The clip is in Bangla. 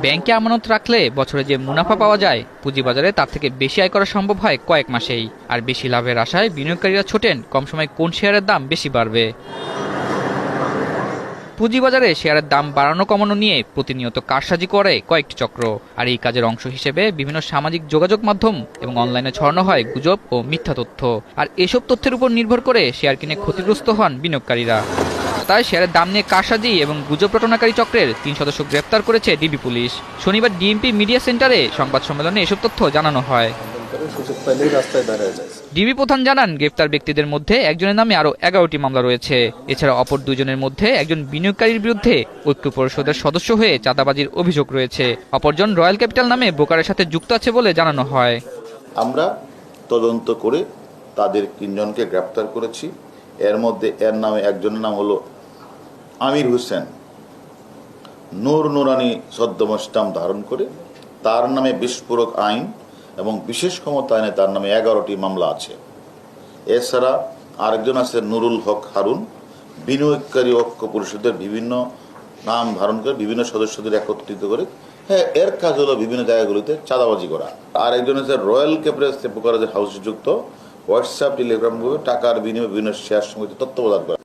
ব্যাংকে আমানত রাখলে বছরে যে মুনাফা পাওয়া যায় পুঁজিবাজারে তার থেকে বেশি আয় করা সম্ভব হয় কয়েক মাসেই। আর বেশি লাভের আশায় বিনিয়োগকারীরা ছোটেন কম সময় কোন শেয়ারের দাম বেশি বাড়বে। পুঁজিবাজারে শেয়ারের দাম বাড়ানো কমানো নিয়ে প্রতিনিয়ত কারসাজি করে কয়েকটি চক্র। আর এই কাজের অংশ হিসেবে বিভিন্ন সামাজিক যোগাযোগ মাধ্যম এবং অনলাইনে ছড়ানো হয় গুজব ও মিথ্যা তথ্য। আর এসব তথ্যের উপর নির্ভর করে শেয়ার কিনে ক্ষতিগ্রস্ত হন বিনিয়োগকারীরা। তাই শেয়ারের দাম নিয়ে কারসাজি এবং গুজব রটনাকারী চক্রের ৩ সদস্য গ্রেপ্তার করেছে ডিবি পুলিশ। শনিবার ডিএমপি মিডিয়া সেন্টারে সংবাদ সম্মেলনে এসব তথ্য জানানো হয়। ডিবি প্রধান জানান, গ্রেপ্তার ব্যক্তিদের মধ্যে একজনের নামে আরও ১১টি মামলা রয়েছে। এছাড়া অপর দুজনের মধ্যে একজন বিনিয়োগকারীর বিরুদ্ধে ঐক্য পরিষদের সদস্য হয়ে চাঁদাবাজির অভিযোগ রয়েছে। অপরজন রয়্যাল ক্যাপিটাল নামে ব্রোকারের সাথে যুক্ত আছে বলে জানানো হয়। আমরা তদন্ত করে তাদের ৩ জনকে গ্রেপ্তার করেছি। এর মধ্যে এর নামে একজনের নাম হলো আমির হোসেন, নূর নুরানি ছদ্মনাম স্ট্যাম্প ধারণ করে তার নামে বিস্ফোরক আইন এবং বিশেষ ক্ষমতা আইনে তার নামে ১১টি মামলা আছে। এছাড়া আরেকজন আছে নুরুল হক হারুন, বিনিয়োগকারী ঐক্য পরিষদের বিভিন্ন নাম ধারণ করে বিভিন্ন সদস্যদের একত্রিত করে এর কাজ হলো বিভিন্ন জায়গাগুলিতে চাঁদাবাজি করা। আর একজন আছে রয়্যাল ক্যাপিটাল হাউসে যুক্ত হোয়াটসঅ্যাপ টেলিগ্রাম গ্রুপে টাকার বিনিময়ে বিভিন্ন শেয়ার সমিতি তত্ত্বাবধান করা।